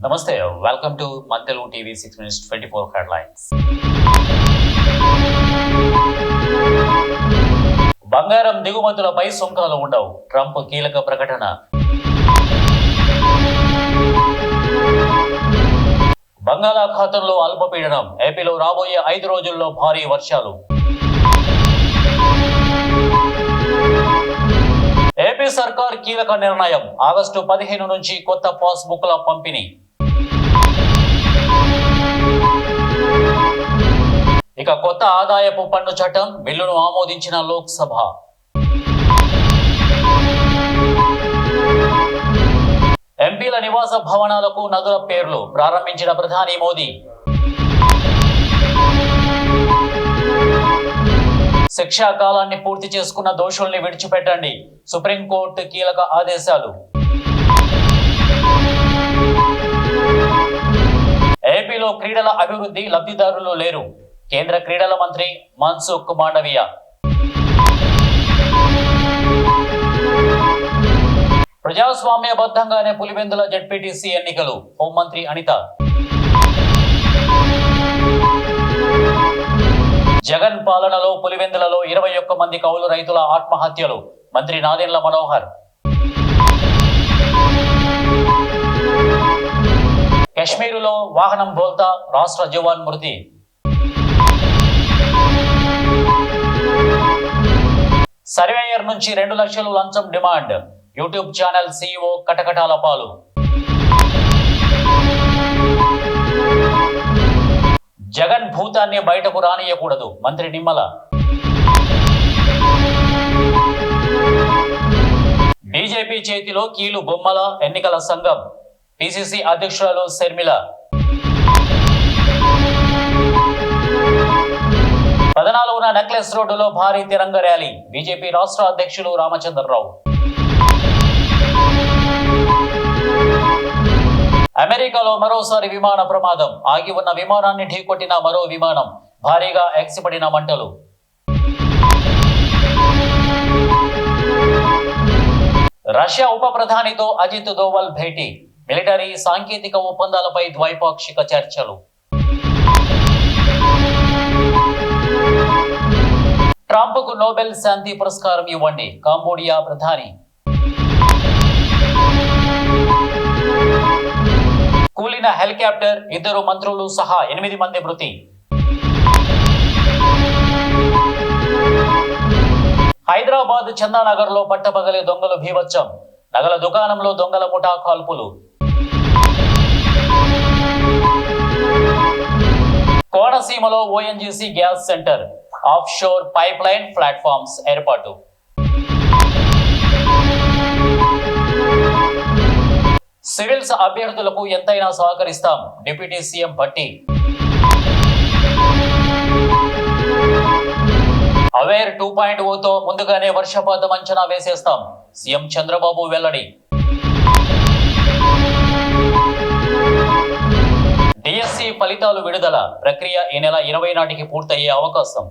Namaste, welcome to Mantelugu TV 6 Minutes 24 Headlines. బంగారం దిగుమతులపై సుంకాలు ఉండవు, ట్రంప్ కీలక ప్రకటన. బంగాళాఖాతంలో అల్పపీడనం, ఏపీలో రాబోయే 5 రోజుల్లో భారీ వర్షాలు. ఏపీ సర్కార్ కీలక నిర్ణయం, ఆగస్టు 15 నుంచి కొత్త పాస్బుక్ల పంపిణీ. ఇక కొత్త ఆదాయపు పన్ను చట్టం బిల్లును ఆమోదించిన లోక్సభ. ఎంపీల నివాస భవనాలకు నదుల పేర్లు ప్రారంభించిన ప్రధాని మోదీ. శిక్షా కాలాన్ని పూర్తి చేసుకున్న దోషుల్ని విడిచిపెట్టండి, సుప్రీంకోర్టు కీలక ఆదేశాలు. ఏపీలో క్రీడల అభివృద్ధి లబ్ధిదారులు లేరు, కేంద్ర క్రీడల మంత్రి మన్సుఖ్ మాండవీయ. ప్రజాస్వామ్యబద్ధంగానే పులివెందుల జెడ్పీటీసీ ఎన్నికలు, హోంమంత్రి అనిత. జగన్ పాలనలో పులివెందులలో 21 మంది కౌలు రైతుల ఆత్మహత్యలు, మంత్రి నాదెండ్ల మనోహర్. కశ్మీరులో వాహనం బోల్తా, రాష్ట్ర జవాన్ మృతి. సర్వేయర్ నుంచి 2 లక్షలు లంచం డిమాండ్, యూట్యూబ్ ఛానల్ సీఈఓ కటకటాల పాలు. జగన్ భూతాన్ని బయటకు రానియకూడదు, మంత్రి నిమ్మల. బీజేపీ చేతిలో కీలు బొమ్మల, ఎన్నికల సంఘం, పిసిసి అధ్యక్షురాలు శర్మిల. పదనాలుగున నెక్లెస్ రోడ్డులో భారీ తిరంగ ర్యాలీ, బీజేపీ రాష్ట్ర అధ్యక్షులు రామచంద్రరావు. అమెరికాలో మరోసారి విమాన ప్రమాదం, ఆగి ఉన్న విమానాన్ని ఢీకొట్టిన మరో విమానం, భారీగా ఎగసిపడిన మంటలు. రష్యా ఉప ప్రధానితో అజిత్ దోవల్ భేటీ, మిలిటరీ సాంకేతిక ఒప్పందాలపై ద్వైపాక్షిక చర్చలు. ట్రంప్కు నోబెల్ శాంతి పురస్కారం ఇవ్వండి, కాంబోడియా ప్రధాని. కూలిన హెలికాప్టర్, 2 మంత్రులు సహా 8 మంది మృతి. హైదరాబాద్ చందానగర్ లో పట్టపగలే దొంగలు భీభత్సం, నగల దుకాణంలో దొంగల ముఠా కాల్పులు. కోనసీమలో ONGC gas centre, offshore pipeline platforms ఏర్పాటు. సివిల్స్ అభ్యర్థులకు ఎంతైనా సహకరిస్తాం, డిప్యూటీ సీఎం భట్టి. అవేర్ 2.0తో ముందుగానే వర్షపాతం అంచనా వేసేస్తాం, సీఎం చంద్రబాబు వెల్లడి. డిఎస్సి ఫలితాలు విడుదల, ప్రక్రియ ఈ నెల 20 నాటికి పూర్తయ్యే అవకాశం.